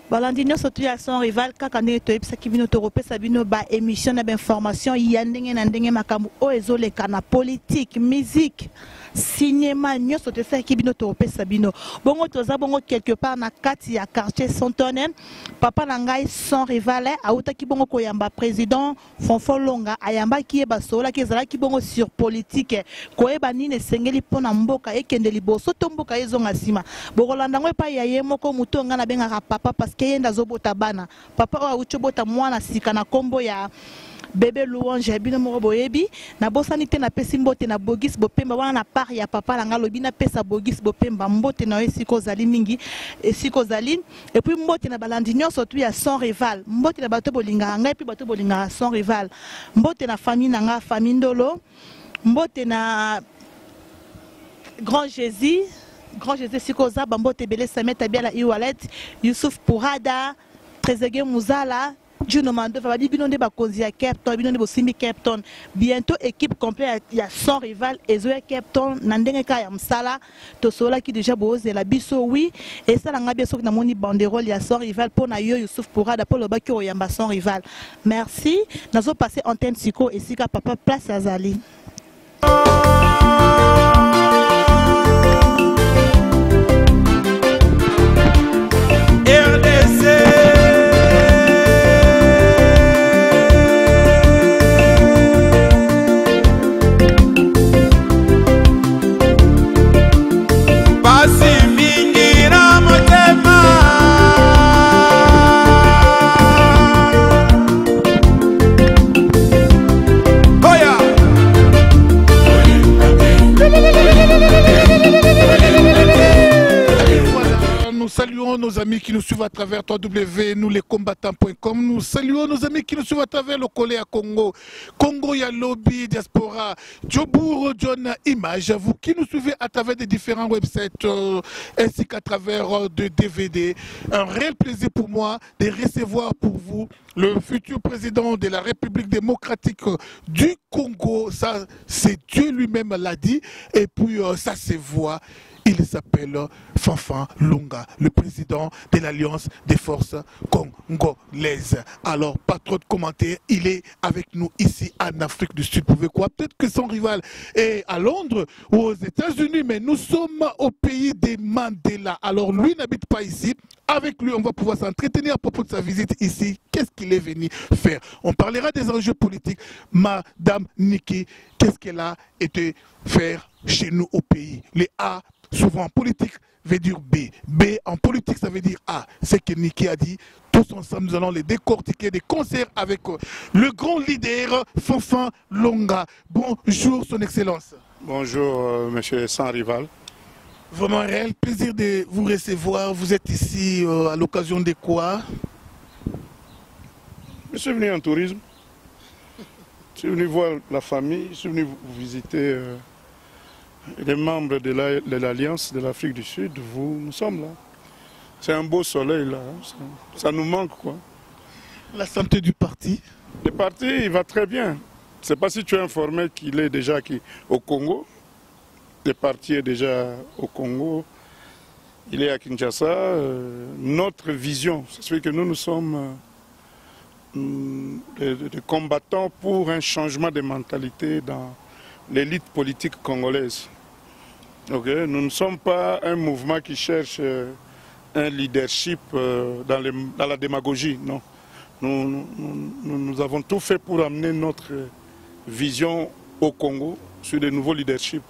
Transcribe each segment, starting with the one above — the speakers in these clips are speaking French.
Balandino surtout à son rival kakane to epsa kibino to rope sabino ba émission na information yandenge na ndenge makambu o ezole kana politique musique cinéma nyoso te sa kibino to rope sabino bongo toza bongo quelque part na kati ya quartier Santonin papa na ngai son rival auta kibongo ko yamba président Fonfon Longa ayamba ki ba sola ki ezala kibongo sur politique ko eba nine sengeli pona mboka ekende liboso to mboka ezonga sima bokolanda ngo pa yaye moko mutonga na benga papa keyenda zobota bana papa wa uchobota mwana sika na kombo ya bébé louange bino moko boyebi na bosani te na pesi mbote na bogis bopemba wana na part ya papa langa lobi na pesa bogis bopemba mbote na esiko zali mingi esiko zali et puis mbote na balandi nyonso tu ya son rival mbote na bato bolinga ngai puis bato bolinga son rival mbote na famille nanga famille ndolo mbote na grand Jésus Sikoza Bambote Bele Samet Abiala Iwalet Youssouf Pourada Trezege Mouzala Juno Mando Fabadi Binonde Bakonzi à Capton Binonde Bosimi Capton bientôt équipe complète il y a 100 rivales Ezoe Capton Nandenge Kaya Msala Tosola qui déjà bose la biso oui et ça langa bien sûr na moni banderole il y a 100 rivales pour na yo Youssouf Pourada pour le Bakio Yamba 100 rivales merci nazo passer antenne Siko et Sika papa place Azali Saluons nos amis qui nous suivent à travers www.nousleescombattants.com. Nous saluons nos amis qui nous suivent à travers le Collet à Congo. Congo ya lobby, diaspora, Djobour, John Image. Vous qui nous suivez à travers des différents websites ainsi qu'à travers de DVD. Un réel plaisir pour moi de recevoir pour vous le futur président de la République démocratique du Congo. Ça, c'est Dieu lui-même l'a dit. Et puis, ça se voit. Il s'appelle Fonfon Longa, le président de l'Alliance des forces congolaises. Alors, pas trop de commentaires, il est avec nous ici en Afrique du Sud. Vous pouvez quoi? Peut-être que son rival est à Londres ou aux États-Unis, mais nous sommes au pays des Mandela. Alors, lui n'habite pas ici. Avec lui, on va pouvoir s'entretenir à propos de sa visite ici. Qu'est-ce qu'il est venu faire? On parlera des enjeux politiques. Madame Niki, qu'est-ce qu'elle a été faire chez nous au pays? Les A, souvent en politique, veut dire B. B en politique, ça veut dire A. C'est ce que Niki a dit. Tous ensemble, nous allons les décortiquer, des concerts avec le grand leader Fonfon Longa. Bonjour, Son Excellence. Bonjour, monsieur sans rival. Vraiment un réel plaisir de vous recevoir. Vous êtes ici à l'occasion de quoi? Je suis venu en tourisme. Je suis venu voir la famille. Je suis venu vous visiter les membres de l'Alliance de l'Afrique du Sud. Nous sommes là. C'est un beau soleil là. Ça nous manque quoi. La santé du parti? Le parti, il va très bien. Je ne sais pas si tu es informé qu'il est déjà au Congo. Le parti est déjà au Congo, il est à Kinshasa. Notre vision, c'est que nous sommes des combattants pour un changement de mentalité dans l'élite politique congolaise. Okay? Nous ne sommes pas un mouvement qui cherche un leadership dans la démagogie, non. Nous avons tout fait pour amener notre vision au Congo sur des nouveaux leaderships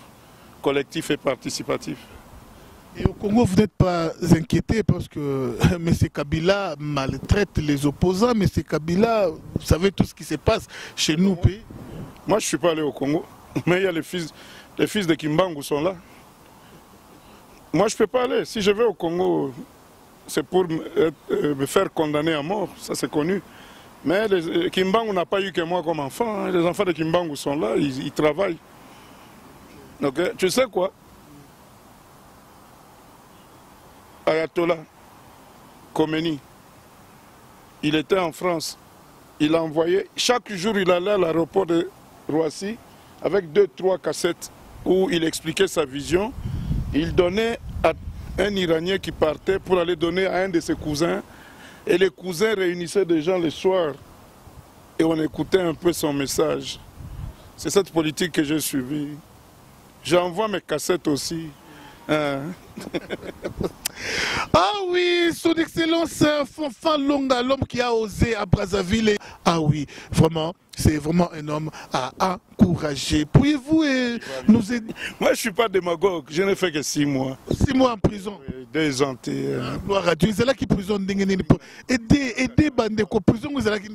collectif et participatif. Et au Congo, vous n'êtes pas inquiété parce que M. Kabila maltraite les opposants. M. Kabila, vous savez tout ce qui se passe chez nous au pays. Moi, je ne suis pas allé au Congo, mais il y a les fils de Kimbangu sont là. Moi, je ne peux pas aller. Si je vais au Congo, c'est pour me faire condamner à mort, ça c'est connu. Mais Kimbangu n'a pas eu que moi comme enfant. Hein. Les enfants de Kimbangu sont là, ils travaillent. Okay. Tu sais quoi? Ayatollah Khomeini, il était en France. Il a envoyé, chaque jour il allait à l'aéroport de Roissy avec 2-3 cassettes où il expliquait sa vision. Il donnait à un Iranien qui partait pour aller donner à un de ses cousins Et les cousins réunissaient des gens le soir et on écoutait un peu son message. C'est cette politique que j'ai suivie. J'envoie mes cassettes aussi. Hein? Ah oui, son excellence Fanfan Longa, l'homme qui a osé à Brazzaville. Ah oui, vraiment, c'est vraiment un homme à encourager. Pourriez-vous nous aider? Moi, je ne suis pas démagogue, je n'ai fait que 6 mois. 6 mois en prison. 2 ans. Gloire à Dieu. Ils sont là qui prison pour aider Bandeko. Prison, ils sont là qui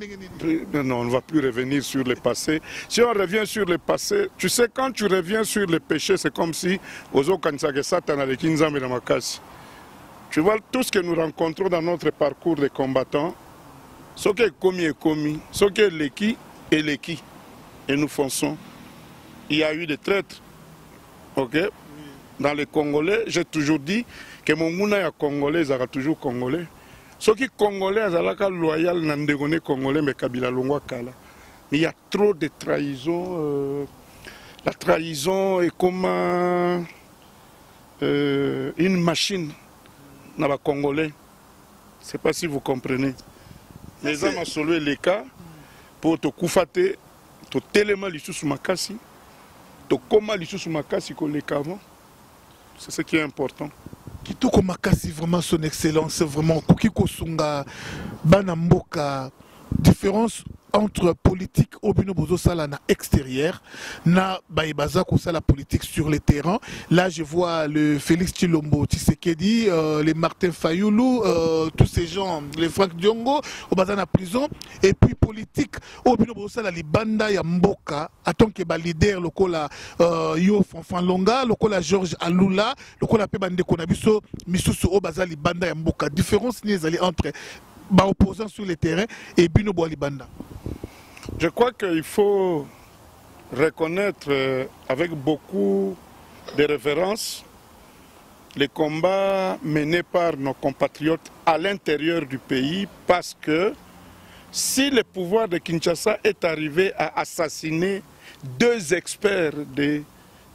non, on ne va plus revenir sur le passé. Si on revient sur le passé, tu sais, quand tu reviens sur le péché, c'est comme si Ozo Kansage Satan avec Inzam et Namakasi. Tu vois, tout ce que nous rencontrons dans notre parcours de combattants, ce qui est commis, ce qui est l'équi et l'équi. Et nous fonçons. Il y a eu des traîtres. Ok? Dans les Congolais, j'ai toujours dit que mon mouna est congolais, sera toujours congolais. Ce qui est congolais, c'est loyal, n'andégone congolais, mais Kabila Longwa Kala. Mais il y a trop de trahison. La trahison est comme une machine dans les Congolais. Je ne sais pas si vous comprenez. Les hommes ont soulevé les cas pour te koufater, te téléma l'issue sous makasi, te koma l'issue sous makasi qu'on les avant. C'est ce qui est important. Kitoko Makasi, vraiment son excellence, vraiment Kukiko Sunga, Banamboka, différence entre politique au Bozo Sala na extérieur, na Baïbaza la politique sur le terrain. Là, je vois le Félix Tshilombo Tshisekedi, les Martin Fayoulou, tous ces gens, les Franck Diongo, au Bazana prison. Et puis politique au Bozo Sala, les Banda Yamboka, à tant que leader, le Kola Yo Fanfan Longa, le Kola Georges Alula, le Kola Pebande Konabiso, Misusu au Bazana, les Banda Yamboka. Différence entre opposants sur le terrain et Bino Boalibanda. Je crois qu'il faut reconnaître avec beaucoup de révérence les combats menés par nos compatriotes à l'intérieur du pays, parce que si le pouvoir de Kinshasa est arrivé à assassiner 2 experts des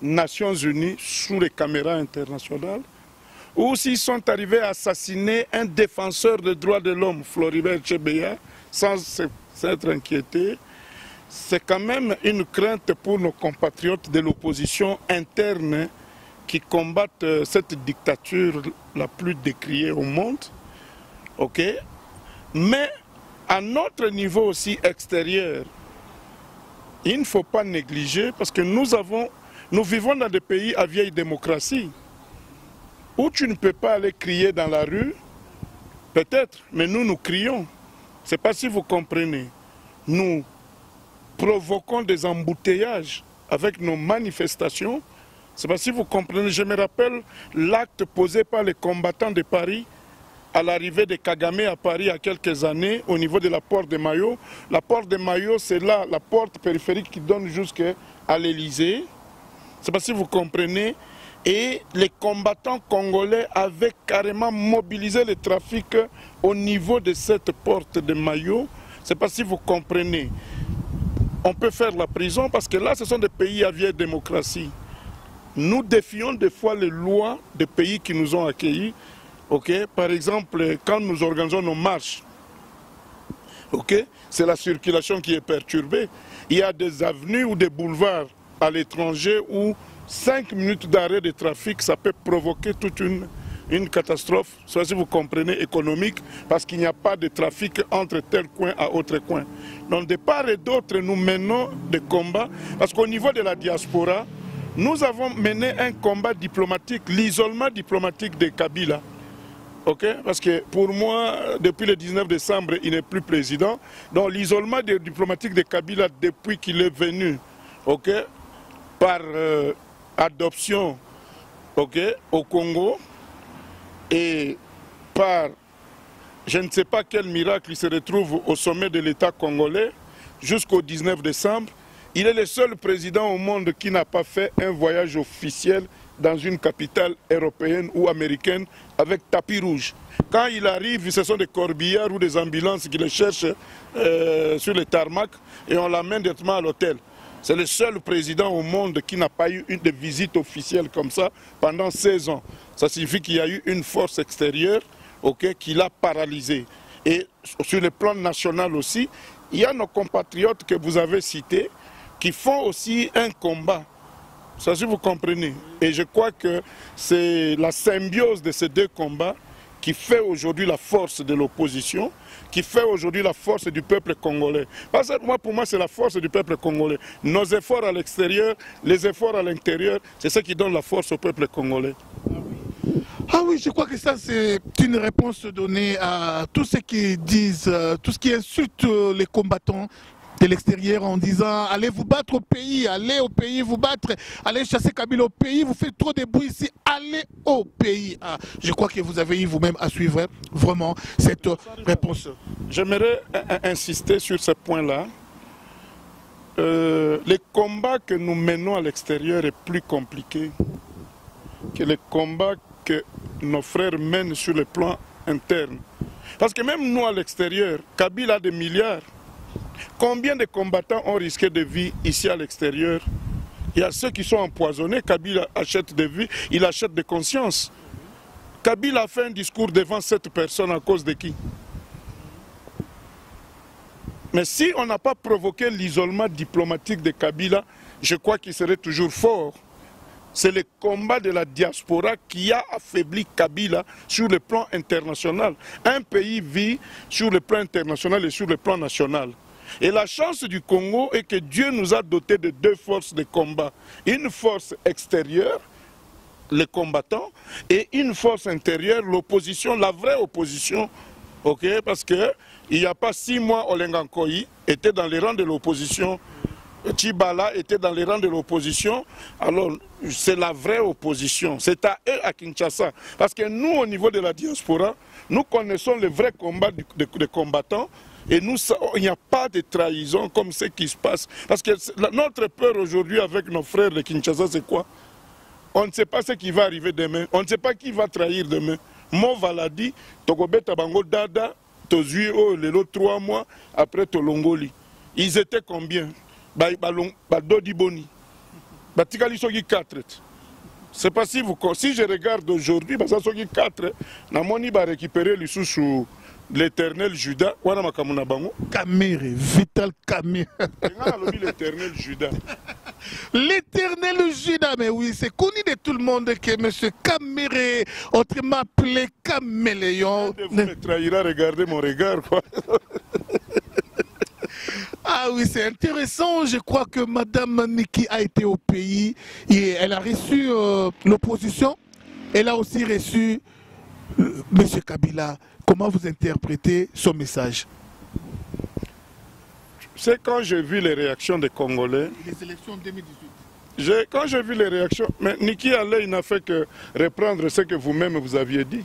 Nations Unies sous les caméras internationales, ou s'ils sont arrivés à assassiner un défenseur des droits de l'homme, Floribert Chebeya, sans s'être inquiété, c'est quand même une crainte pour nos compatriotes de l'opposition interne qui combattent cette dictature la plus décriée au monde. Ok? Mais à notre niveau aussi extérieur, il ne faut pas négliger, parce que nous vivons dans des pays à vieille démocratie, où tu ne peux pas aller crier dans la rue, peut-être, mais nous crions. Je ne sais pas si vous comprenez. Nous provoquons des embouteillages avec nos manifestations. Je ne sais pas si vous comprenez. Je me rappelle l'acte posé par les combattants de Paris à l'arrivée de Kagame à Paris il y a quelques années au niveau de la porte de Maillot. La porte de Maillot, c'est là la porte périphérique qui donne jusqu'à l'Élysée. Je ne sais pas si vous comprenez. Et les combattants congolais avaient carrément mobilisé le trafic au niveau de cette porte de Maillot. Je ne sais pas si vous comprenez. On peut faire la prison parce que là, ce sont des pays à vieille démocratie. Nous défions des fois les lois des pays qui nous ont accueillis. Okay? Par exemple, quand nous organisons nos marches, okay? C'est la circulation qui est perturbée. Il y a des avenues ou des boulevards à l'étranger où 5 minutes d'arrêt de trafic, ça peut provoquer toute une catastrophe, soit si vous comprenez, économique, parce qu'il n'y a pas de trafic entre tel coin à autre coin. Donc de part et d'autre, nous menons des combats, parce qu'au niveau de la diaspora, nous avons mené un combat diplomatique, l'isolement diplomatique de Kabila. Okay? Parce que pour moi, depuis le 19 décembre, il n'est plus président. Donc l'isolement diplomatique de Kabila depuis qu'il est venu, okay, par adoption, okay, au Congo, et par, je ne sais pas quel miracle, il se retrouve au sommet de l'État congolais jusqu'au 19 décembre. Il est le seul président au monde qui n'a pas fait un voyage officiel dans une capitale européenne ou américaine avec tapis rouge. Quand il arrive, ce sont des corbillards ou des ambulances qui le cherchent sur le tarmac et on l'amène directement à l'hôtel. C'est le seul président au monde qui n'a pas eu une visite officielle comme ça pendant 16 ans. Ça signifie qu'il y a eu une force extérieure, okay, qui l'a paralysé. Et sur le plan national aussi, il y a nos compatriotes que vous avez cités qui font aussi un combat. Ça, si vous comprenez. Et je crois que c'est la symbiose de ces deux combats qui fait aujourd'hui la force de l'opposition, qui fait aujourd'hui la force du peuple congolais. Parce que pour moi, c'est la force du peuple congolais. Nos efforts à l'extérieur, les efforts à l'intérieur, c'est ce qui donne la force au peuple congolais. Ah oui, je crois que ça c'est une réponse donnée à tous ceux qui disent, tout ce qui insulte les combattants de l'extérieur en disant allez vous battre au pays, allez au pays vous battre, allez chasser Kabila au pays, vous faites trop de bruit ici, allez au pays. Ah, je crois que vous avez eu vous-même à suivre vraiment cette réponse. J'aimerais insister sur ce point-là. Les combats que nous menons à l'extérieur est plus compliqué que les combats que nos frères mènent sur le plan interne. Parce que même nous à l'extérieur, Kabila a des milliards. Combien de combattants ont risqué de vie ici à l'extérieur? Il y a ceux qui sont empoisonnés. Kabila achète des vies, il achète des consciences. Kabila a fait un discours devant cette personne à cause de qui? Mais si on n'a pas provoqué l'isolement diplomatique de Kabila, je crois qu'il serait toujours fort. C'est le combat de la diaspora qui a affaibli Kabila sur le plan international. Un pays vit sur le plan international et sur le plan national. Et la chance du Congo est que Dieu nous a dotés de deux forces de combat. Une force extérieure, les combattants, et une force intérieure, l'opposition, la vraie opposition. Okay? Parce qu'il n'y a pas 6 mois, Olenga Nkoyi était dans les rangs de l'opposition. Tchibala était dans les rangs de l'opposition. Alors, c'est la vraie opposition. C'est à eux à Kinshasa. Parce que nous, au niveau de la diaspora, nous connaissons le vrai combat des combattants. Et nous, il n'y a pas de trahison comme ce qui se passe. Parce que notre peur aujourd'hui avec nos frères de Kinshasa, c'est quoi? On ne sait pas ce qui va arriver demain. On ne sait pas qui va trahir demain. Mo Valadi, Tokobeta Bango Dada, Tozui, les 3 mois après Tolongoli. Ils étaient combien? Dodi Boni. Batikali Sogi 4. C'est pas si je regarde aujourd'hui, ça Sogi 4, Namoni va récupérer le sous l'éternel Judas. Kamere, Vital Kamere. L'éternel Judas. L'éternel Judas, mais oui, c'est connu de tout le monde que M. Kamere, autrement appelé Caméléon. Vous me trahira, regardez mon regard, quoi. Ah oui, c'est intéressant. Je crois que Mme Niki a été au pays et elle a reçu l'opposition. Elle a aussi reçu M. Kabila. Comment vous interprétez son message? C'est quand j'ai vu les réactions des Congolais. Les élections 2018. Quand j'ai vu les réactions, mais Niki Alei, il n'a fait que reprendre ce que vous-même vous aviez dit.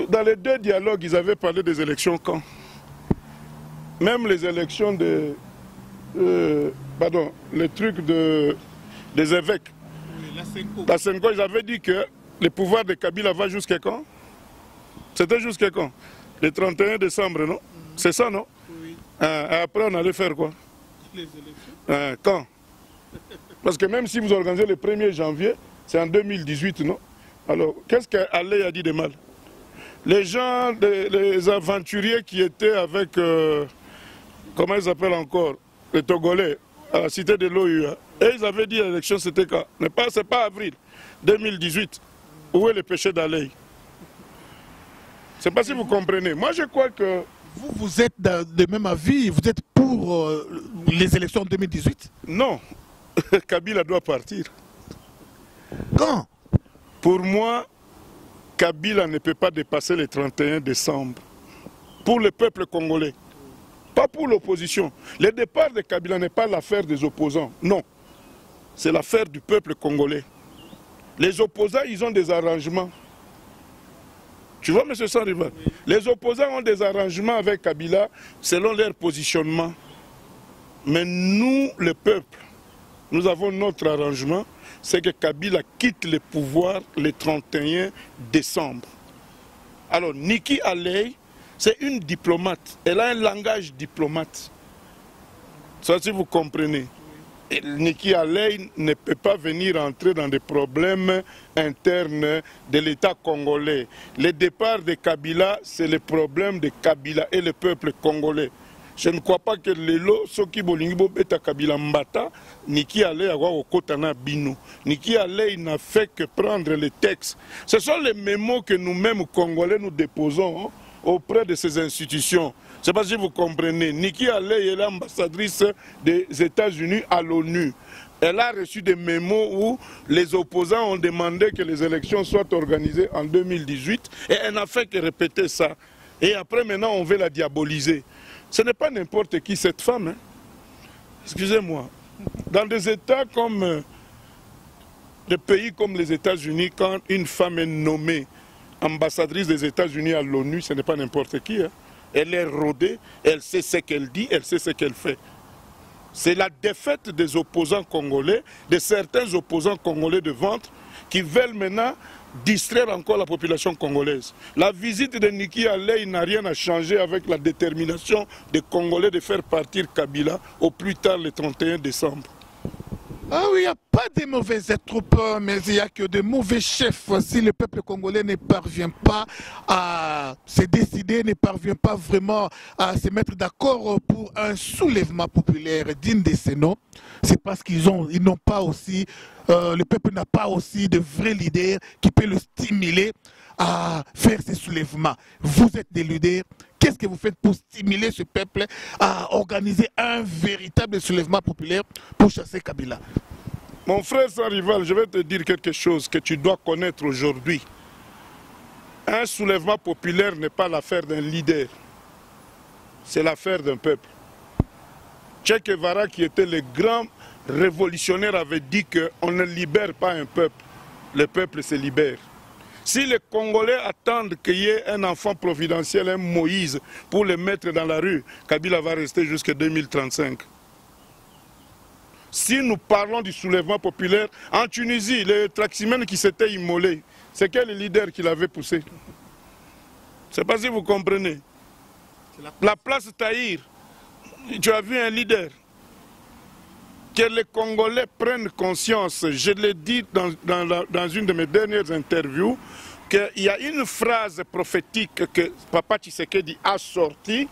Dans les 2 dialogues, ils avaient parlé des élections quand? Même les élections les trucs des évêques. Oui, la Senko, ils avaient dit que le pouvoir de Kabila va jusqu'à quand? C'était jusqu'à quand? Le 31 décembre, non? C'est ça, non? Oui. Après, on allait faire quoi? Les élections. Quand? Parce que même si vous organisez le 1er janvier, c'est en 2018, non? Alors, qu'est-ce qu'Alei a dit de mal? Les gens, les aventuriers qui étaient avec... comment ils s'appellent encore? Les Togolais, à la cité de l'OUA. Et ils avaient dit l'élection, c'était quand? C'est pas avril 2018. Où est le péché d'Alei? Je ne sais pas si vous comprenez. Moi, je crois que... Vous êtes de même avis? Vous êtes pour les élections 2018? Non. Kabila doit partir. Quand? Pour moi, Kabila ne peut pas dépasser le 31 décembre. Pour le peuple congolais. Pas pour l'opposition. Le départ de Kabila n'est pas l'affaire des opposants. Non. C'est l'affaire du peuple congolais. Les opposants, ils ont des arrangements. Tu vois, M. Sanrival, les opposants ont des arrangements avec Kabila selon leur positionnement. Mais nous, le peuple, nous avons notre arrangement, c'est que Kabila quitte le pouvoir le 31 décembre. Alors, Niki Alei, c'est une diplomate. Elle a un langage diplomate. Ça, si vous comprenez. Niki Alei ne peut pas venir entrer dans des problèmes internes de l'État congolais. Le départ de Kabila, c'est le problème de Kabila et le peuple congolais. Je ne crois pas que lelo soki bolingi bo beta Kabila mbata Niki Alei awa okotana bino. Niki Alei n'a fait que prendre les textes. Ce sont les mémos que nous-mêmes Congolais nous déposons auprès de ces institutions. Je ne sais pas si vous comprenez. Niki Alei est l'ambassadrice des États-Unis à l'ONU. Elle a reçu des mémos où les opposants ont demandé que les élections soient organisées en 2018 et elle n'a fait que répéter ça. Et après maintenant on veut la diaboliser. Ce n'est pas n'importe qui cette femme. Hein. Excusez-moi. Dans des États comme des pays comme les États-Unis, quand une femme est nommée ambassadrice des États-Unis à l'ONU, ce n'est pas n'importe qui. Hein. Elle est rodée, elle sait ce qu'elle dit, elle sait ce qu'elle fait. C'est la défaite des opposants congolais, de certains opposants congolais de ventre, qui veulent maintenant distraire encore la population congolaise. La visite de Niki Alei n'a rien à changer avec la détermination des Congolais de faire partir Kabila au plus tard le 31 décembre. Ah oui, il n'y a pas de mauvaises troupes, mais il n'y a que de mauvais chefs. Si le peuple congolais ne parvient pas à se décider, ne parvient pas vraiment à se mettre d'accord pour un soulèvement populaire digne de ces noms, c'est parce qu'ils n'ont pas aussi, le peuple n'a pas aussi de vrais leaders qui peuvent le stimuler à faire ces soulèvements. Vous êtes des leaders. Qu'est-ce que vous faites pour stimuler ce peuple à organiser un véritable soulèvement populaire pour chasser Kabila? Mon frère sans rival, je vais te dire quelque chose que tu dois connaître aujourd'hui. Un soulèvement populaire n'est pas l'affaire d'un leader. C'est l'affaire d'un peuple. Che Guevara, qui était le grand révolutionnaire, avait dit qu'on ne libère pas un peuple. Le peuple se libère. Si les Congolais attendent qu'il y ait un enfant providentiel, un Moïse, pour le mettre dans la rue, Kabila va rester jusqu'en 2035. Si nous parlons du soulèvement populaire, en Tunisie, le Traximène qui s'était immolé, c'est quel leader qui l'avait poussé? Je ne sais pas si vous comprenez. La place Tahir, tu as vu un leader. Que les Congolais prennent conscience, je l'ai dit dans une de mes dernières interviews, qu'il y a une phrase prophétique que Papa Tshisekedi a sortie.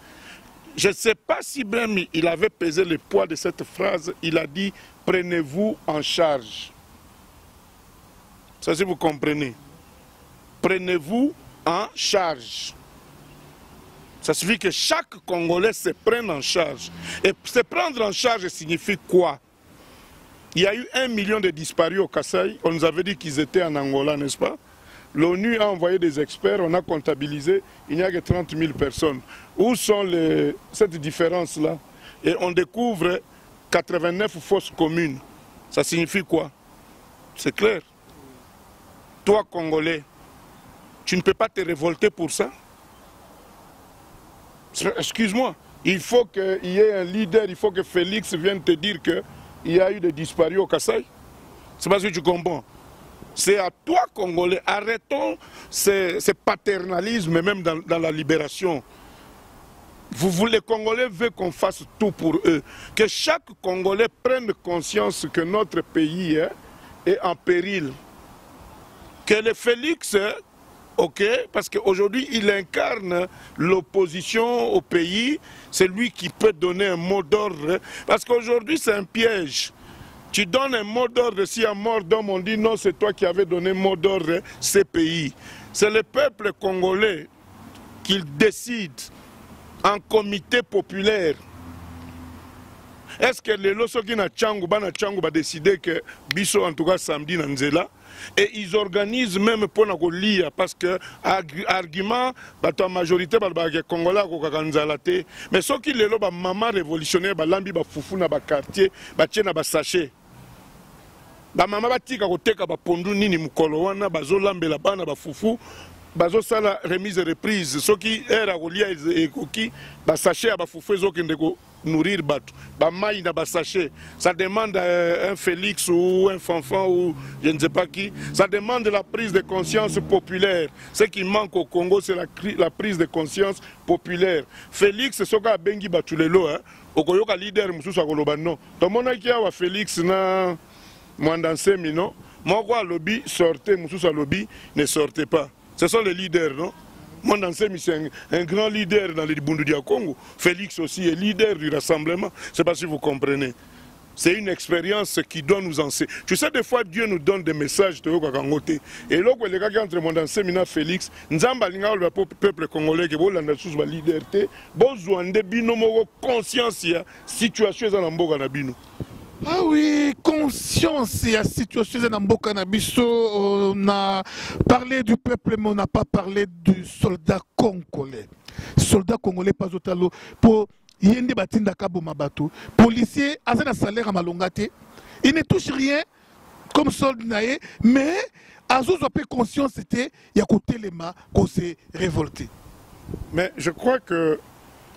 Je ne sais pas si même il avait pesé le poids de cette phrase. Il a dit « Prenez-vous en charge ». Ça, si vous comprenez. Prenez-vous en charge. Ça signifie que chaque Congolais se prenne en charge. Et se prendre en charge signifie quoi? Il y a eu 1 million de disparus au Kasaï. On nous avait dit qu'ils étaient en Angola, n'est-ce pas? L'ONU a envoyé des experts, on a comptabilisé, il n'y a que 30 000 personnes. Où sont cette différence-là? Et on découvre 89 fosses communes. Ça signifie quoi? C'est clair. Toi, Congolais, tu ne peux pas te révolter pour ça? Excuse-moi, il faut qu'il y ait un leader, il faut que Félix vienne te dire qu'il y a eu des disparus au Kasaï. C'est parce que tu comprends. C'est à toi, Congolais. Arrêtons ce paternalisme, même dans la libération. Les Congolais veulent qu'on fasse tout pour eux. Que chaque Congolais prenne conscience que notre pays est en péril. Que le Félix, ok, parce qu'aujourd'hui, il incarne l'opposition au pays. C'est lui qui peut donner un mot d'ordre. Parce qu'aujourd'hui, c'est un piège. Tu donnes un mot d'ordre, si un mort d'homme, on dit non, c'est toi qui avais donné mot d'ordre, ces pays. C'est le peuple congolais qui décide en comité populaire. Est-ce que les Losoki na Tchangou va décider que Bisso, en tout cas samedi, Nanzela, et ils organisent même pour nous lire, parce que argument, la majorité des Congolais ont mais ceux qui les maman révolutionnaire, lambi ba foufou na ba quartier, ba tchena ba sachet. Ba mama batika koteka ba pondu nini mukolo wana bazolambela bana ba fufu bazo sala remise et reprise ce qui era kolia ekoki ba sachet ba fufu ezokende ko nourrir bato ba mai na ba sachet, ça demande un Félix ou un Fanfan ou je ne sais pas qui, ça demande la prise de conscience populaire. Ce qui manque au Congo, c'est la prise de conscience populaire. Félix soka bengi batulelo hein okoyoka leader mususu akoloba non tomonaki awa Félix na Mwandanse mino moko alobi sortez mususu alobi ne sortez pas. Ce sont les leaders, non? Mwandanse c'est un grand leader dans les Bundu du Congo. Félix aussi est leader du rassemblement. Je ne sais pas si vous comprenez. C'est une expérience qui doit nous enseigner. Tu sais, des fois, Dieu nous donne des messages. Et là, les gars entre Mwandanse et Félix, nous avons le peuple congolais qui a la liberté. Besoin de conscience de la situation dans le monde. Ah oui, conscience et la situation dans Mboka na biso, on a parlé du peuple mais on n'a pas parlé du soldat congolais. Soldat congolais pas otalo pour yende batinda kabo mabato. Policier azana salaire à malongate. Il ne touche rien comme soldat mais azo peu conscience c'était ya côté les mains qu'on s'est révolté. Mais je crois que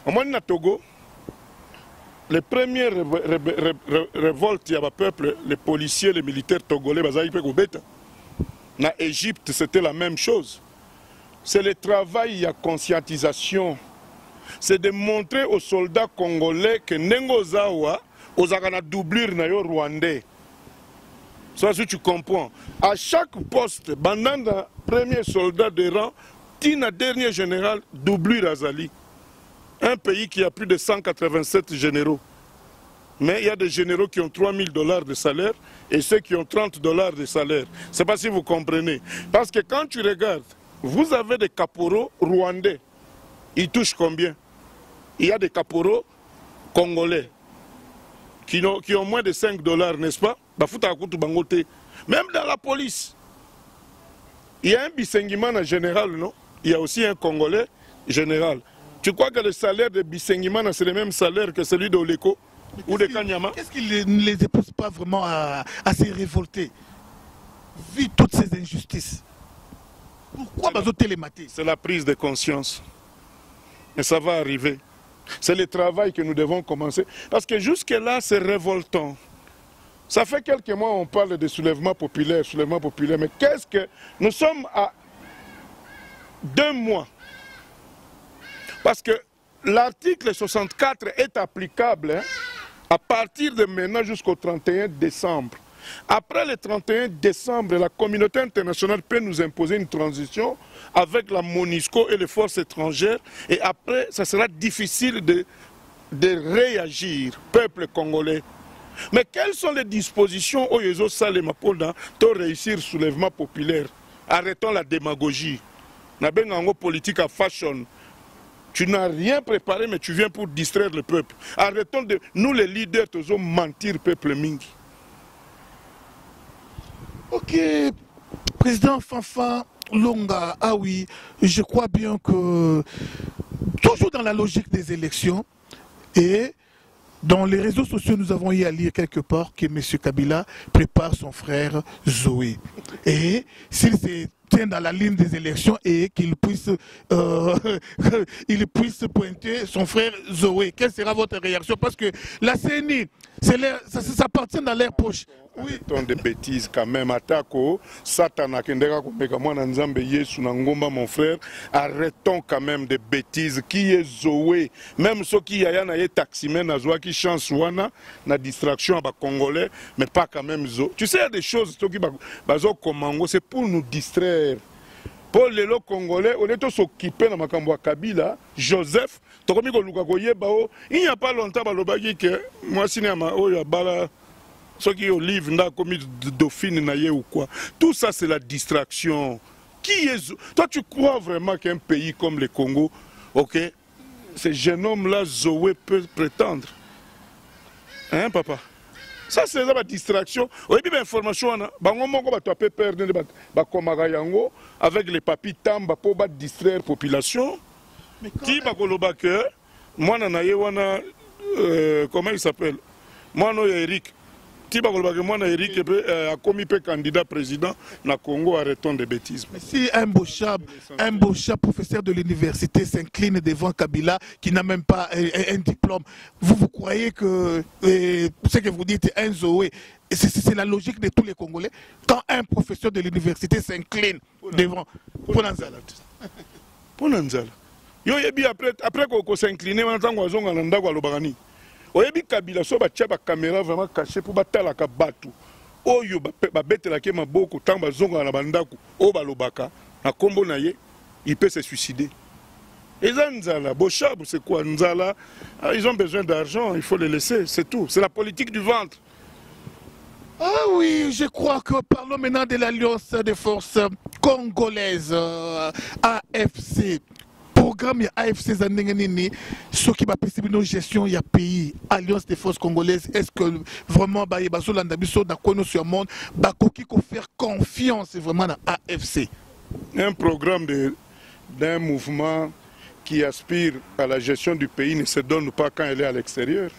au moins na Togo les premières révoltes, il y a un peuple, les policiers, les militaires togolais, en Égypte, c'était la même chose. C'est le travail, il y a conscientisation. C'est de montrer aux soldats congolais que Nengozawa, aux Agana doublure na yo rwandais. Ça, si tu comprends. À chaque poste, pendant le premier soldat de rang, Tina, dernier général, doublure Azali. Un pays qui a plus de 187 généraux. Mais il y a des généraux qui ont $3000 de salaire et ceux qui ont $30 de salaire. Je ne sais pas si vous comprenez. Parce que quand tu regardes, vous avez des caporaux rwandais. Ils touchent combien? Il y a des caporaux congolais qui ont moins de $5, n'est-ce pas? Même dans la police. Il y a un Bisengimana général, non? Il y a aussi un Congolais général. Tu crois que le salaire de Bisengimana, c'est le même salaire que celui de Oleko ou de Kanyama? Qu'est-ce qui ne les pousse pas vraiment à se révolter, vu toutes ces injustices? Pourquoi télémater? C'est la prise de conscience. Et ça va arriver. C'est le travail que nous devons commencer. Parce que jusque-là, c'est révoltant. Ça fait quelques mois, on parle de soulèvement populaire. Mais qu'est-ce que... Nous sommes à 2 mois. Parce que l'article 64 est applicable à partir de maintenant jusqu'au 31 décembre. Après le 31 décembre, la communauté internationale peut nous imposer une transition avec la MONUSCO et les forces étrangères. Et après, ça sera difficile de réagir, peuple congolais. Mais quelles sont les dispositions au Yezo Salema pour réussir le soulèvement populaire? Arrêtons la démagogie. Nous avons une politique à fashion. Tu n'as rien préparé, mais tu viens pour distraire le peuple. Arrêtons de... Nous, les leaders, nous mentir peuple mingi. Ok, président Fanfan Longa, ah oui, je crois bien que toujours dans la logique des élections et dans les réseaux sociaux, nous avons eu à lire quelque part que M. Kabila prépare son frère Zoé. Et s'il se tient dans la ligne des élections et qu'il puisse, pointer son frère Zoé, quelle sera votre réaction? Parce que la CENI, ça appartient dans leur poche. Oui. Arrêtons de bêtises quand même. Atako, Satana, mon frère. Arrêtons quand même de bêtises. Qui est Zoé? Même ceux qui y a un taximène à Zoé qui chance wana, na distraction à Congolais, mais pas quand même Zoé. Tu sais, il y a des choses qui c'est pour nous distraire. Pour les Congolais, on est tous occupés dans Makambo Kabila, Joseph, il n'y a pas longtemps, que moi, ceux qui ont livré comme Dauphine ou quoi. Tout ça, c'est la distraction. Qui est... Toi, tu crois vraiment qu'un pays comme le Congo, ok, ce jeune homme-là, Zoé, peut prétendre? Hein, papa? Ça, c'est la distraction. Oui, bien, l'information, tu peux perdre avec les papis tamba pour distraire la population. Qui va moi, comment il s'appelle? Moi, Eric. Tiba kolobaka mwana Eric a commis candidat président na Congo, arrêtons des bêtises. Mais si un Bocha, professeur de l'université, s'incline devant Kabila, qui n'a même pas un diplôme, vous croyez que ce que vous dites est un Zoé? C'est la logique de tous les Congolais. Quand un professeur de l'université s'incline devant Ponanzala. Ponanzala. Yo yebi après qu'on s'incline, on entend qu'on zonga nanda kwa lobagani. Oyebi Kabila so ba tia ba caméra vraiment caché pour batala ka batu. Oyo ba betela ke maboko tamba zonga na bandako o balobaka na kombo na ye, il peut se suicider. Et Nzala, Bochab, c'est quoi Nzala? Ils ont besoin d'argent, il faut les laisser, c'est tout. C'est la politique du ventre. Ah oui, je crois que parlons maintenant de l'Alliance des forces congolaises, AFC. Programme ya AFC Zandengenini, ce qui va percevoir nos gestion ya pays, Alliance des forces congolaises, est-ce que vraiment Bayebaso Landabiso na kono sur monde, Bakoki ko faire confiance vraiment à AFC? Un programme d'un mouvement qui aspire à la gestion du pays ne se donne pas quand elle est à l'extérieur.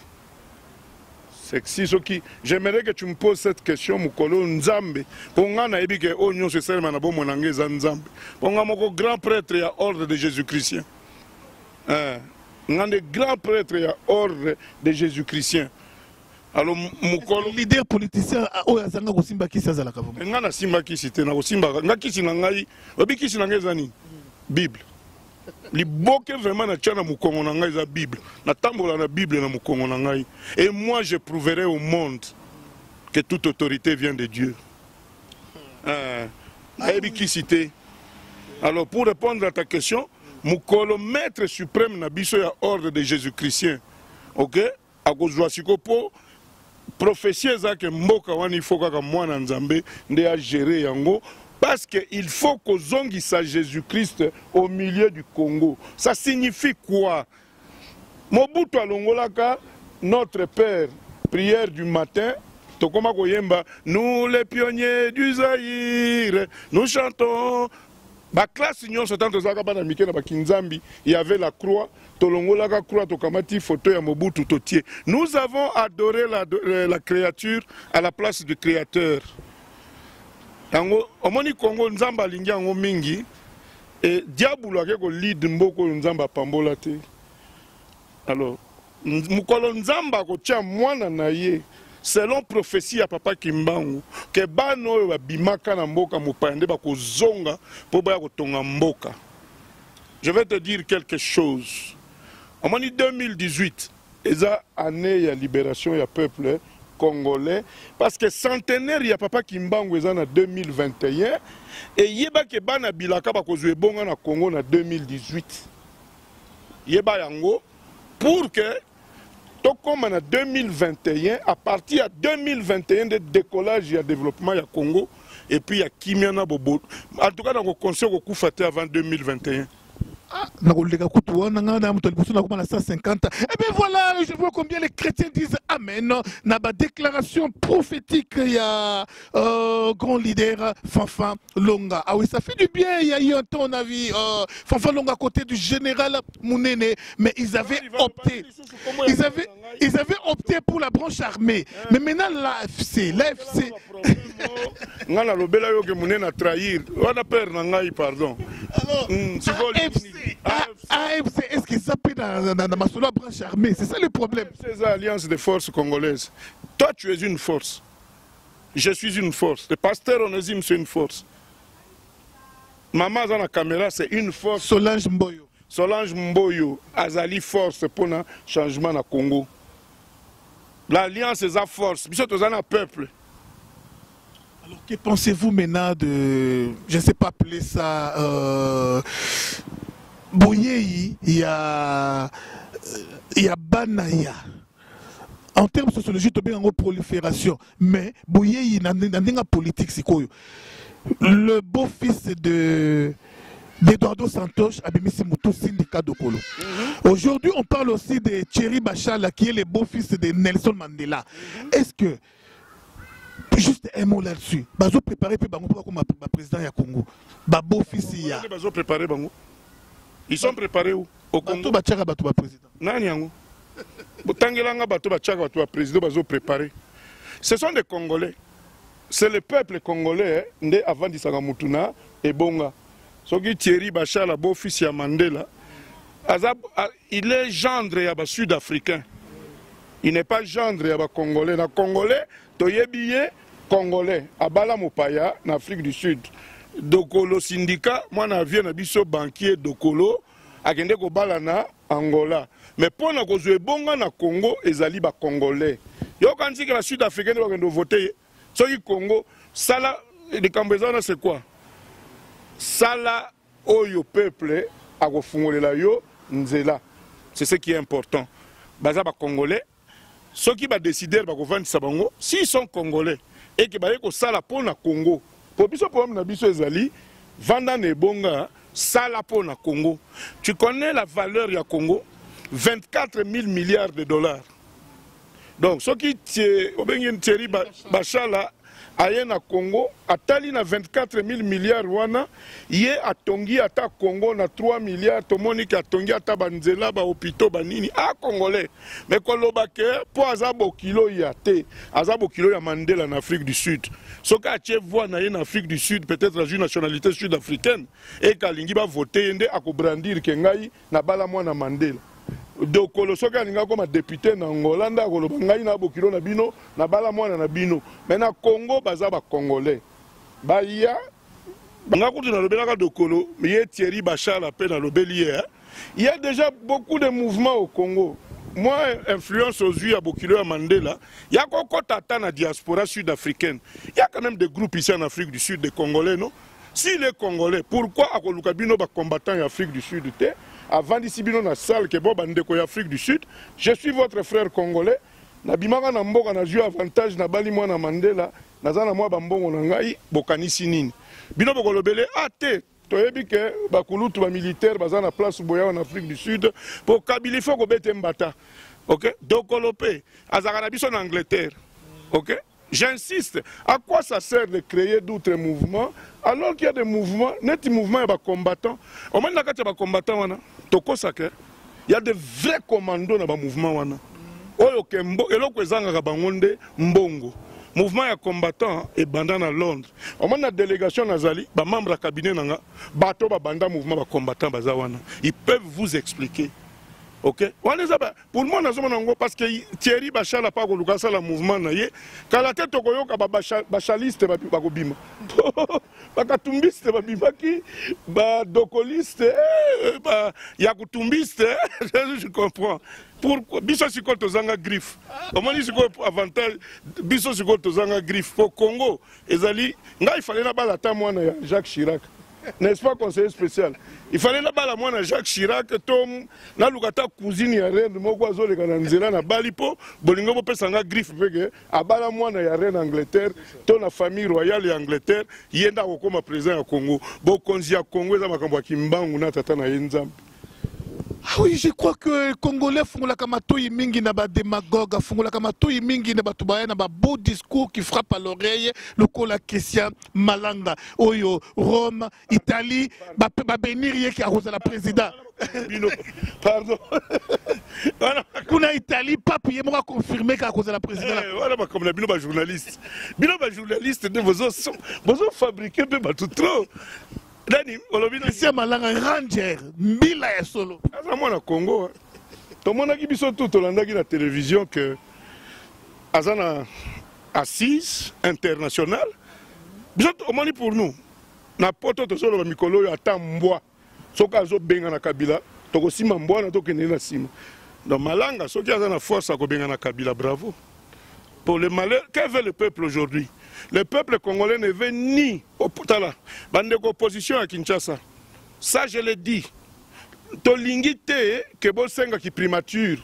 C'est si ce qui. J'aimerais que tu me poses cette question, Mukolo Nzambe. Ponga na ebi ke onyo se serma na bomo nangeza Nzambe. Ponga moko grand prêtre ya ordre de Jésus-Christien. Ngande grand prêtre ya ordre de Jésus-Christien. Alors Mukolo. Leader politicien o yazanga ko simba kisi azala ka bomo. Ngana simba kisi te na ko simba ngakisi na ngai. Obi kisi na ngeza ni Bible. Liboke vraiment na tchana mukongo na ngai za Bible. Na tambola na Bible na mukongo na ngai. Et moi je prouverai au monde que toute autorité vient de Dieu. Alors pour répondre à ta question, mukolo maître suprême na biso ya ordre de Jésus-Christien. OK? Akozwa sikopo prophétie za ke mboka wani foka ka mwana nzambe nde a gérer yango. Parce qu'il faut qu'on zongisa Jésus-Christ au milieu du Congo. Ça signifie quoi? Mobutu alongolaka, notre Père, prière du matin, tokoma koyemba, nous les pionniers du Zaïre, nous chantons. Ba classe union sotanto zaka bana mike na bakinzambi, il y avait la croix, tolongolaka croix tokamati photo ya Mobutu totier. Nous avons adoré la créature à la place du créateur. Yango omoni Congo nzamba alingi yango mingi et diabolo akeko lead mboko nzamba pambola te. Alors mukolo nzamba ko tia mwana na ye selon prophétie ya papa Kimbangu ke bano oyo babimaka na mboka mopande ba ko zonga po ba ko tonga mboka. Je vais te dire quelque chose. Omoni 2018 eza année ya libération ya peuple congolais, parce que centenaire ya papa Kimbangu en 2021 et yeba ke bana bilaka ba kozwe bonga na Congo na 2018. Yeba yango pour que to comme en 2021 à partir de 2021 de décollage et développement ya Congo et puis ya Kimiana bobo. En tout cas dans le conseil ko kufate avant 2021. Et bien voilà, je vois combien les chrétiens disent Amen. Dans la déclaration prophétique, il y a grand leader Fanfan Longa. Ah oui, ça fait du bien. Il y a eu un temps, on a vu Fanfan Longa à côté du général Mounene, mais ils avaient opté. Ils avaient opté pour la branche armée. Mais maintenant, l'AFC. On a l'obéla yo que Mounene a trahir. On a peur nangai, pardon. Alors, AFC, est-ce qu'ils s'appellent dans ma solo branche armée? C'est ça le problème. Ces alliances de forces congolaises. Toi, tu es une force. Je suis une force. Le pasteur Onésime, c'est une force. Maman dans la caméra, c'est une force. Solange Mboyo. Solange Mboyo, Azali force pour le changement dans le Congo. L'alliance est la force. Bisous, tu es un peuple. Alors, que pensez-vous maintenant de, je ne sais pas appeler ça, Boyei, il y a Banaya. En termes sociologiques, il y a une prolifération. Mais Boyei, il y a une politique. Le beau-fils d'Eduardo Santos, Abimisi Moutou, syndicat de Kolo. Aujourd'hui, on parle aussi de Thierry Bachala, qui est le beau-fils de Nelson Mandela. Est-ce que, juste un mot là-dessus, Bazo préparé comme président du Congo, beau-fils, il y a. Ils sont préparés où? Au Congo. Président. Nani yango? Tangelanga bato bachaka bato ba président bazo préparé. Ce sont des Congolais. C'est le peuple congolais, hein, avant d'Isanga Mutuna et Bonga. Ce qui Thierry Bachar, la beau-fils de Mandela, il est gendre à Sud-Africain. Il n'est pas gendre à Congolais. Les Congolais, tu es billet Congolais. À Bala Mopaya, en Afrique du Sud. Dokolo syndicat, moi, je viens de banquier Dokolo, à Gendeko Balana, Angola. Mais pour nous, les Bonga na Congo, ils allaient ba Congolais. Yo quand dit que la Sud-Africaine va voter, ceux Congo, ça là, les Cambézana c'est quoi? Ça là, oyo peuple, à refongoler yo, nzela. C'est ce qui est important. Baza ba Congolais, ceux qui va décider ba vendre sabango, s'ils sont Congolais et que ba yeko sala pour na Congo, pour biso pour na biso ezali, vanda ne bonga, sala pour na Congo. Tu connais la valeur ya Congo? 24 000 milliards de dollars. Donc, ce qui est Thierry Bachala, aye na Congo, atali na 24 000 milliards wana, yé atongi ata Congo na 3 milliards, tomoni ki atongi ata banzela, ba hôpitaux, banini, a Congolais. Mais kolobake, pour azabo kilo yate, azabo kilo ya Mandela en Afrique du Sud. Ce qui a été voix en Afrique du Sud, peut-être la nationalité sud-africaine, et Kalingi va voter, yende a brandir kengai na bala mwana Mandela. Donc, le soka ninga comme député na Angola, koloba ngai na bokilo na bino, na bala mwana na bino. Mais na Congo baza ba Congolais. Ba ya nga kuti na lobelaka dokolo, mais Thierry Bachar la peine à l'obélier. Il y a déjà beaucoup de mouvements au Congo. Moi, influence aux yeux à Bokilo à Mandela, il y a encore tata na diaspora sud-africaine. Il y a quand même des groupes ici en Afrique du Sud, des Congolais, non? Si les Congolais, pourquoi à Kolukabino ba combattant en Afrique du Sud te? Avant d'ici bino na salle que boba ndeko ya Afrique du Sud, je suis votre frère congolais. Na bimaka na mboka na jeu avantage na bali mwana Mandela, nazana mwa bambongo na ngai bokanisi nini. Bino bokolobele ate toyebi ke bakulutu ba militaire bazana place boya en Afrique du Sud pour Kabila faut ko bete mbata. OK? Donc kolopé azaka na biso en Angleterre. OK? J'insiste, à quoi ça sert de créer d'autres mouvements alors qu'il y a des mouvements, net mouvements et des combattants. Au moins, il y a des combattants, il y a des vrais commandos dans les mouvements. Il y a des mouvement ya combattant et bandant à Londres. Au moins, la délégation Nazali, les membres du cabinet, les mouvement combattant, ils peuvent vous expliquer. Ok? Pour moi, parce que Thierry Bachar n'a pas fait le mouvement. Quand la tête est bachaliste, bakobima. Bakatumbiste, dokoliste, yakutumbiste, je comprends. Pourquoi? Biso siko tozanga griffe. Comment dit siko avantage? Biso siko tozanga griffe. Pour Congo, il fallait la balle à moi Jacques Chirac. N'est-ce pas, conseiller spécial? Il fallait la balle à moi Jacques Chirac, Tom, na lukata cousine ya reine, moko azo le kananzela na balipo, bolingo bo pesanga griffe peke, a bala moi na ya reine Angleterre, to na famille royale ya Angleterre, yenda kokoma président ya Congo, bo konzi ya Congo za makambo ya kimbangu na tata na yenzambe. Ah oui, je crois que les Congolais font la kamatouille mingi na ba démagogue, font la kamatouille mingi na ba tubaya na ba beau discours qui frappe à l'oreille, le kola Christian Malanga, Oyo, Rome, Italie, ba bénir yé qui a rosé la président. Pardon. Kuna Italie, papier m'a confirmé qu'à cause de la présidente. Voilà, comme la bino ba journaliste. Bino ba journaliste de vos fabriquer peu tout trop. Dani, Christian Malanga Ranger, Mbila et solo. À moi na Congo, tout le monde a dit tout la télévision que Azana assise internationale. Au moins pour nous, na poto to solo mikolo yo atamboa. Soka zo benga na Kabila, to ko sima mboa na to kene na sima. Donc Malanga, soki azana force à ko benga na Kabila, bravo. Pour le malheur, que veut le peuple aujourd'hui? Le peuple congolais ne veut ni opposition à Kinshasa. Ça, je l'ai dit. Tolingité, que Bosenga qui primature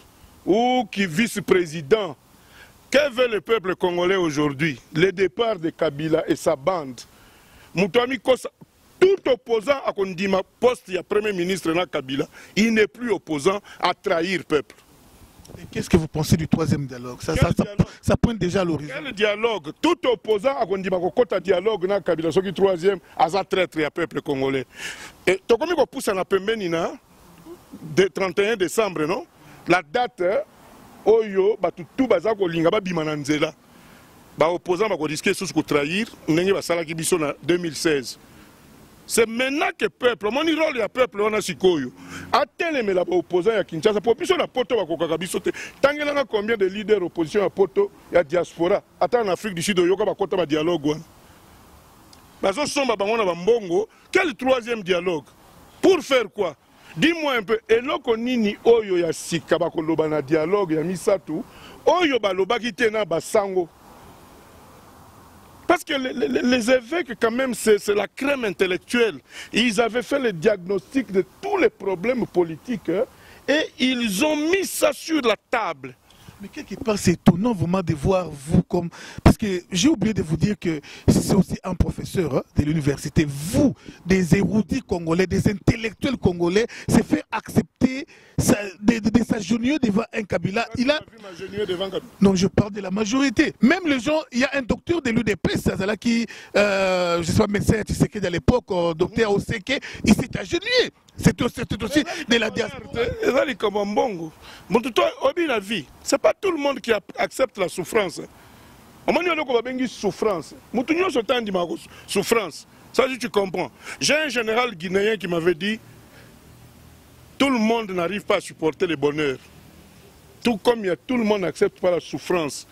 ou qui vice-président. Que veut le peuple congolais aujourd'hui? Le départ de Kabila et sa bande. Moutouami Kosa, tout opposant à Kondima poste, il y a Premier ministre na Kabila, il n'est plus opposant à trahir le peuple. Qu'est-ce que vous pensez du troisième dialogue? Ça pointe déjà à l'horizon. Quel dialogue? Tout opposant à Kondima Kokota dialogue na Kabila, ce qui troisième, à sa traître et à peuple congolais. Et Tokomi ko pousse na Pembenina, de 31 décembre, non? La date, Oyo, tout Bazako Lingaba Bimananzela. opposants vont risquer de trahir, n'engé va sala kibiso na 2016. C'est maintenant que le peuple, mon rôle le peuple on a sikoyo. Attendez mais la opposant ya Kinshasa pour biso na poto ba kokaka biso te. Tangelanga combien de leaders opposition à poto ya diaspora. Attends en Afrique du Sud yoka ba kota ba dialogue wana. Bazo somba bango na bambongo, quel troisième dialogue? Pour faire quoi? Dis-moi un peu, eloko nini oyo ya sika ba koloba na dialogue ya misatu, oyo ba lobaki te na basango. Parce que les évêques, quand même, c'est la crème intellectuelle. Ils avaient fait le diagnostic de tous les problèmes politiques et ils ont mis ça sur la table. Mais quelque part, c'est étonnant vraiment de voir vous comme... Parce que j'ai oublié de vous dire que c'est aussi un professeur de l'université. Vous, des érudits congolais, des intellectuels congolais, c'est faire accepter de s'agenouiller devant un Kabila. Il a... Non, je parle de la majorité. Même les gens, il y a un docteur de l'UDP, Sazala, qui, je ne sais pas, médecin, tu sais que à l'époque, docteur Oseke, il s'est agenouillé. C'est aussi de la diaspora. C'est pas tout le monde qui accepte la souffrance. Souffrance. Souffrance. Ça, tu comprends. J'ai un général guinéen qui m'avait dit tout le monde n'arrive pas à supporter le bonheur. Tout comme tout le monde n'accepte pas la souffrance.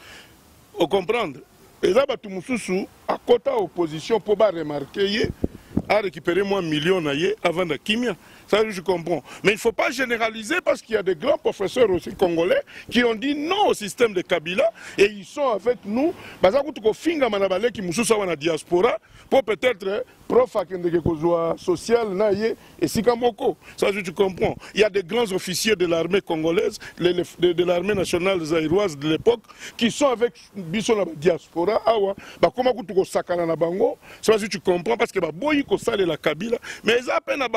Vous comprenez? Et là, à côté de l'opposition, pour remarquer, à récupérer moins millions avant de Kimia. Ça, je comprends. Mais il ne faut pas généraliser parce qu'il y a des grands professeurs aussi congolais qui ont dit non au système de Kabila et ils sont avec nous. Qui diaspora pour peut-être prof social et sikamoko. Ça, je comprends. Il y a des grands officiers de l'armée congolaise, de l'armée nationale zaïroise de l'époque, qui sont avec la diaspora. Comment ça, tu comprends parce que la Kabila. Mais ils appellent à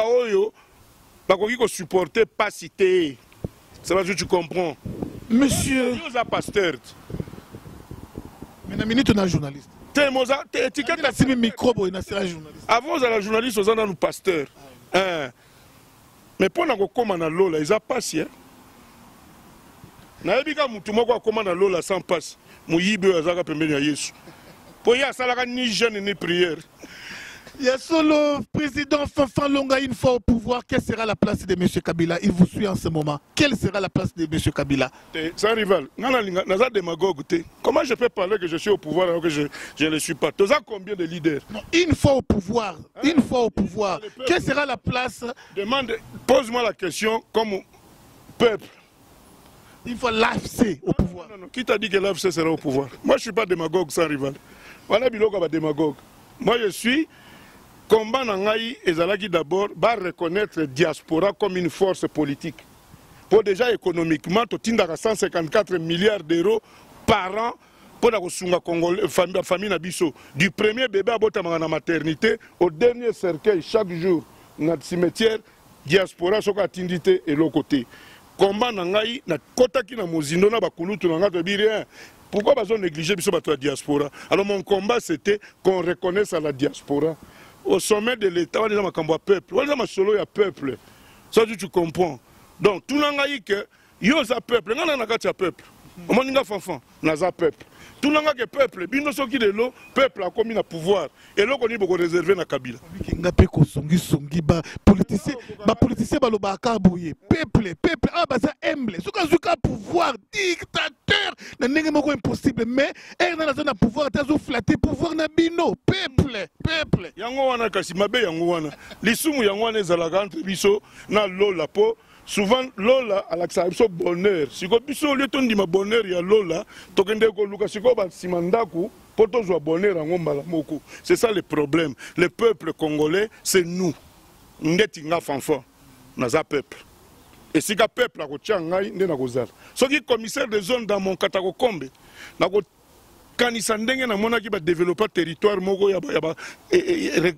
supporter pas cité. C'est parce que tu comprends. Monsieur. Pasteur. Mais la minute on a un journaliste. Étiquette la micro pour une journaliste. Avant la journaliste on a un pasteur. Mais pour nous commander lola ils a passé. Na ebika mutu moko komanda lola sans passe. Muyibe azaka pembeni ya Yesu. Pour y a salaka ni jeûne ni prière. Il y a solo président Fanfan Longa une fois au pouvoir. Quelle sera la place de M. Kabila? Il vous suit en ce moment. Quelle sera la place de M. Kabila? Sans rival. Comment je peux parler que je suis au pouvoir alors que je ne le suis pas? Tu as combien de leaders? Non, une fois au pouvoir. Une fois au pouvoir. Quelle sera la place? Pose-moi la question comme peuple. Une fois l'AFC au pouvoir. Non. Qui t'a dit que l'AFC sera au pouvoir? Moi je ne suis pas démagogue sans rival. Voilà biloko ba démagogue. Moi je suis combat Nangaï et Zalaki d'abord va reconnaître la diaspora comme une force politique. Pour déjà économiquement, tu as 154 milliards d'euros par an pour la famille Nabiso. Du premier bébé à la maternité au dernier cercueil chaque jour dans le cimetière, diaspora soka tindité et l'autre côté. Combat Nangaï, na kota ki na mozindo na bakulutu na ngato birien. Pourquoi ils ont négligé la diaspora? Alors mon combat c'était qu'on reconnaisse à la diaspora. Au sommet de l'État, on est dans un peuple. On est dans un solo, il y a peuple. Ça, tu comprends. Donc, tout le monde a dit que il y a un peuple. On a un peuple. On a un fanfan. On a un peuple. Tout le monde a un peuple. Bino soki de l'eau, peuple a commis le pouvoir. Et là, on est beaucoup réservé dans Kabila. Politicien baloba kabouye. Peuple. Ah, bah ça humble. Souka pouvoir, dictateur. Na nenge moko impossible. Mais, na zona pouvoir, tazo flatter pouvoir na bino. Peuple. Yango wana kasi mabe yango wana. Lisumu yango wana ezalaka entre biso na lola po. Souvent lola alakisa biso bonheur. Siko biso lieu tondima bonheur ya lola, tokende ko luka siko ba simandaku po tozwa bonheur yango mbala moko. C'est ça le problème. Le peuple congolais, c'est nous. Ndeti nga fanfa naza peuple. Et si ka peuple a kotia ngai nde na kozala. Soki commissaire de zone dans mon katako kombe na ko kanisa ndenge na mona ki ba développer territoire moko ya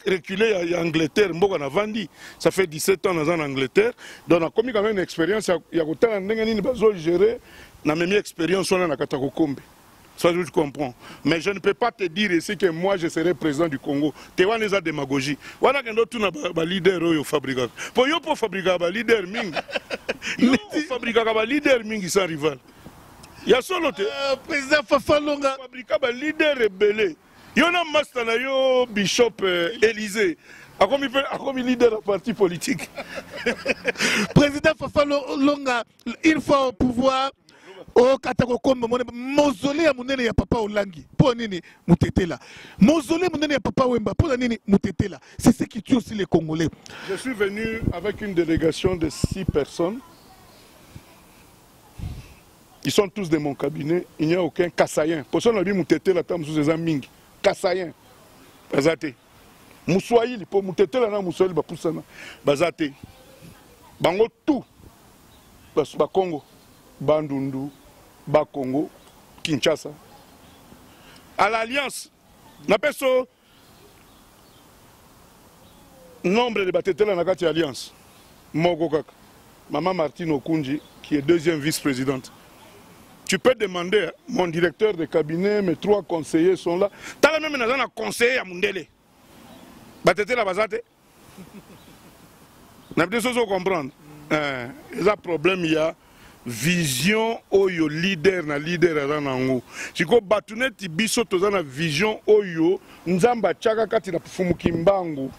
reculer ya Angleterre mboka na vandi. Ça fait 17 ans dans en Angleterre. Donc on a commis quand même une expérience ya kotala ndenge nini bazo gérer na même expérience on na katako kombe. Ça, je comprends. Mais je ne peux pas te dire ici que moi, je serai président du Congo. Tu vois, les démagogie. Voilà que nous avons un leader qui fabrique. Pour fabriquer un leader, nous fabriquons un leader sans rival. Il y a solo président Fafa Longa. Fabrica ba leader rebelle. Yona master na yo Bishop Élysée. A comme leader du parti politique. Président Fafa Longa, une fois au pouvoir, au Katakokombe, mausolée à monene ya papa Olangi. Pour nini mutete là. Mausolée monene ya papa Wemba. Pour nini mutete là. C'est ce qui tue aussi les Congolais. Je suis venu avec une délégation de 6 personnes. Ils sont tous de mon cabinet. Il n'y a aucun Kassayen. Pour ça, on a dit Moutete la table sous les aming. Kassayen. Bazate. Moussoaïl. Pour Moutete la table Moussoaïl. Bapoussana. Bazate. Bango tout. Ba Congo. Bandundu. Ba Congo. Kinshasa. À l'Alliance. On appelle ça. Nombre de Batete la Nakati Alliance. Mogokak. Maman Martine Okunji, qui est deuxième vice-présidente. Tu peux demander, mon directeur de cabinet, mes 3 conseillers sont là. Tu as même un conseiller à Mundele. Tu la basate. Tu as comprendre. Il y a un problème, il y a vision oyo leader na leader à nango. Si ko batune ti biso tozana vision oyo nzamba tchaka kati na fumukimbangu.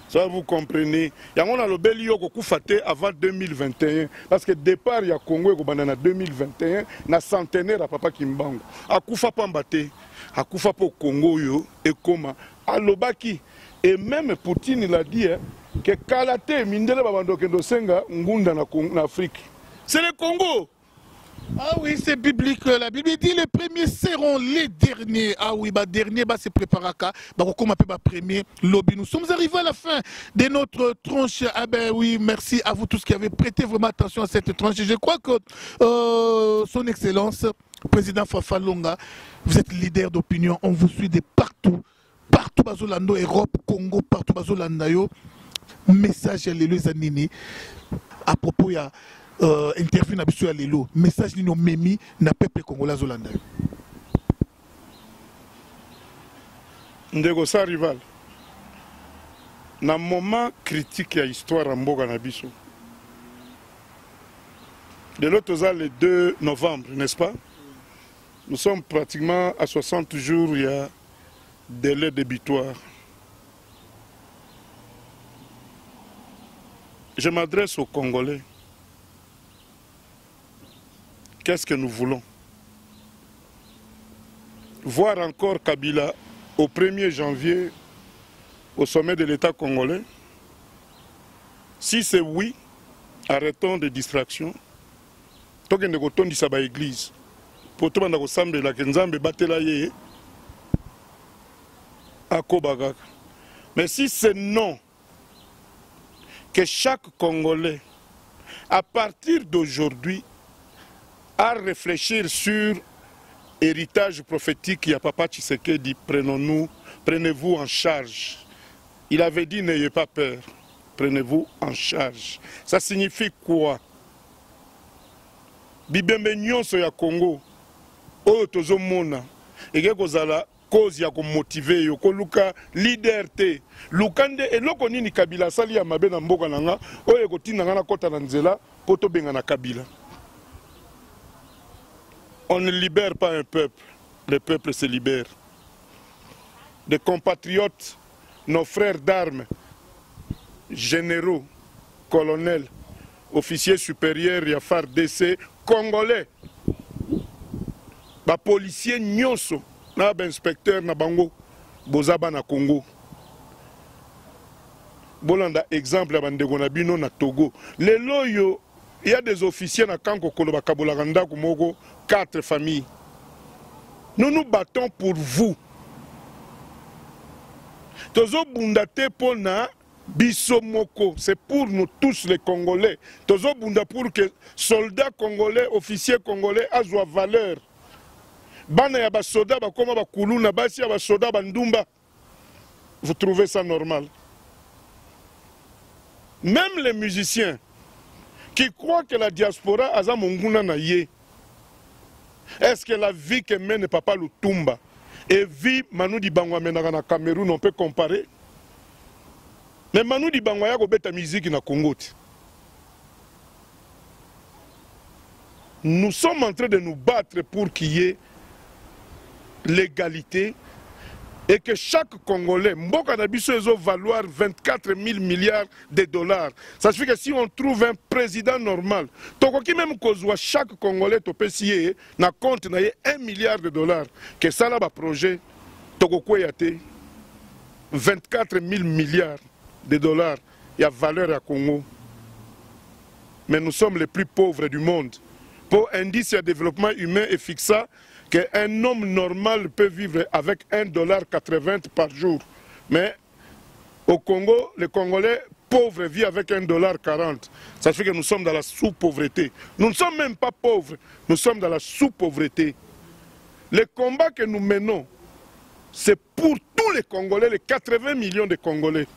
Ça vous comprenez. Il y a un bel yo kufate avant 2021 parce que départ ya Congo ko bandana 2021 na centenaire à papa Kimbangu. Akufa pambate, akufa po Congo yo et comment alobaki et même Poutine il a dit que Kalate mindele babando kendo senga ngunda na Afrique. C'est le Congo. Ah oui, c'est biblique. La Bible dit les premiers seront les derniers. Ah oui, bah dernier, bah c'est préparaka. Bah comme appelle bah premier lobby. Nous sommes arrivés à la fin de notre tranche. Ah ben oui, merci à vous tous qui avez prêté vraiment attention à cette tranche. Je crois que son Excellence, président Fafa Longa, vous êtes leader d'opinion. On vous suit de partout. Partout, Bazolando, Europe, Congo, partout, Bazolanda yo. Message à l'élu Zanini. À propos, il y a interview na biso ya lelo message nino memi na peuple congolais zolanda ndeko sa rival na moment critique ya histoire mboka na biso de l'autre le 2 novembre, n'est-ce pas? Nous sommes pratiquement à 60 jours, il y a délai débitoire. Je m'adresse aux Congolais. Qu'est-ce que nous voulons? Voir encore Kabila au 1er janvier au sommet de l'État congolais? Si c'est oui, arrêtons des distractions. Tokende kotondi sa ba église. Pour tout le monde semble la Kenzambe batela ye. Akobagak. Mais si c'est non, que chaque Congolais, à partir d'aujourd'hui, à réfléchir sur l'héritage prophétique, il y a Papa Tshisekedi, prenez-vous en charge. Il avait dit n'ayez pas peur, prenez-vous en charge. Ça signifie quoi? Bibembe nyonso ya Congo, oyo tozomona, eke kozala cause ya komotive yo, koluka leader te. Lukande eloko nini Kabila sali ya mabe na mboka nanga, oyo ekotinda nga na kota na nzela, poto benga na Kabila. On ne libère pas un peuple, le peuple se libère. Des compatriotes, nos frères d'armes, généraux, colonels, officiers supérieurs, il y a FARDC, congolais, ba policiers nyonso, na ba inspecteur na bango, bozaba na Congo. Bolanda exemple ya bandeko na bino na Togo. Lelo yo, il y a des officiers na Kanko Koloba Kabolaganda Kumoko, 4 familles. Nous nous battons pour vous. Tozo bundate pona bisomoko, c'est pour nous tous les Congolais. Tozo bunda pour que soldats congolais, officiers congolais aient valeur. Bana ya ba soda ba koma ba kuluna basi ya ba soda bandumba. Vous trouvez ça normal? Même les musiciens qui croient que la diaspora a monguna na ye. Est-ce que la vie que mène Papa Lutumba et vie Manu Dibango menaka na Cameroun, on peut comparer? Mais Manu Dibango ya ko beta musique na Congo. nous sommes en train de nous battre pour qu'il y ait l'égalité et que chaque Congolais, Mboka Nabiso va valoir 24 000 milliards de dollars. Ça signifie que si on trouve un président normal, qui même kozwa chaque Congolais topé sié na compte na 1 milliard de dollars, que ça là ba projet toko kweyate 24 000 milliards de dollars, il y a valeur à Congo. Mais nous sommes les plus pauvres du monde. Pour indice de développement humain et fixa qu'un homme normal peut vivre avec $1,80 par jour. Mais au Congo, les Congolais pauvres vivent avec $1,40. Ça fait que nous sommes dans la sous-pauvreté. Nous ne sommes même pas pauvres, nous sommes dans la sous-pauvreté. Le combat que nous menons, c'est pour tous les Congolais, les 80 millions de Congolais.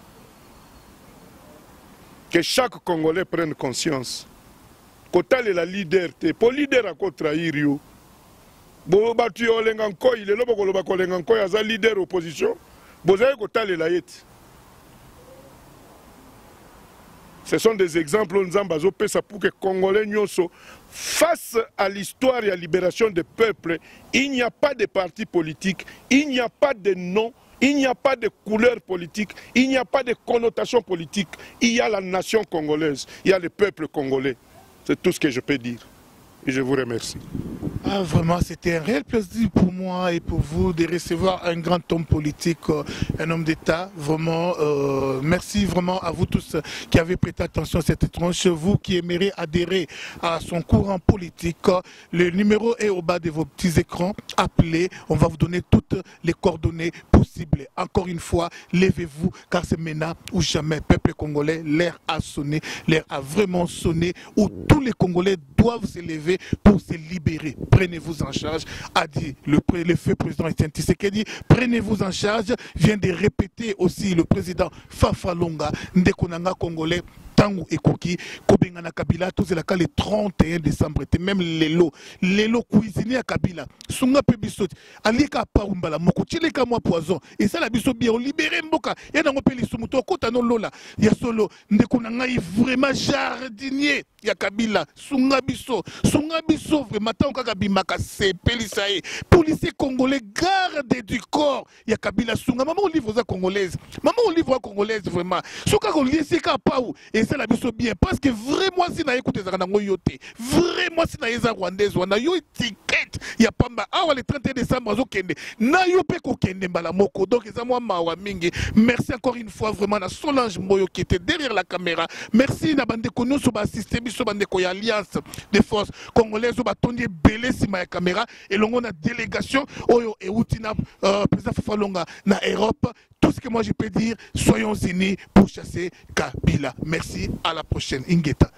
Que chaque Congolais prenne conscience. Kota est la leader, pour leader à quoi trahir you. Bo batu olenganko, il est là pour le kolenganko, il y a un leader opposition. Bozaye Kota est la yet. Ce sont des exemples où nous avons pesa pour que Congolais nyonso face à l'histoire et à la libération des peuples, il n'y a pas de parti politique, il n'y a pas de nom. Il n'y a pas de couleur politique, il n'y a pas de connotation politique. Il y a la nation congolaise, il y a le peuple congolais. C'est tout ce que je peux dire. Et je vous remercie. Ah, vraiment, c'était un réel plaisir pour moi et pour vous de recevoir un grand homme politique, un homme d'État. Vraiment, merci vraiment à vous tous qui avez prêté attention à cette tranche. Vous qui aimeriez adhérer à son courant politique, le numéro est au bas de vos petits écrans. Appelez, on va vous donner toutes les coordonnées possibles. Encore une fois, levez-vous, car c'est maintenant ou jamais. Peuple congolais, l'heure a sonné, l'heure a vraiment sonné, où tous les Congolais doivent se lever pour se libérer. Prenez-vous en charge, a dit le feu président Etienne Tshisekedi. Prenez-vous en charge, vient de répéter aussi le président Fafa Longa, Ndekonanga congolais. Tango et Koki, Kobengana Kabila, tous les cas le 31 décembre, et même les lots cuisinés à Kabila, Sunga Pebisot, Alika Paumbala, Mokochileka moi poison, et ça la biso bien, libéré Mboka, et dans mon pays, Sumuto, Kotano Lola, Yasolo, Ndekonanga vraiment jardinier, ya Kabila, Sunga Biso, vraiment, Tanka Kabimaka, c'est Pelisae, policier congolais, garde du corps, ya Kabila, Sunga, maman, on livre aux congolaises, vraiment, Soka, on lit, c'est Kapau, et c'est la biso bien parce que vraiment si na écoute ezango yote vraiment si na eza rwandaise wana yo étiquette ya pamba awa le 31 décembre azokende na yo pe ko kende mbala moko donc eza moi mawa mingi. Merci encore une fois vraiment na Solange Moyo qui était derrière la caméra. Merci na bande ko nyonso ba assister biso bande ko ya alliance des forces congolaises ba tondi belé sima ya caméra et longo na délégation oyo e utina président Fafa Longa na Europe. Tout ce que moi je peux dire, soyons unis pour chasser Kabila. Merci, à la prochaine. Ingeta.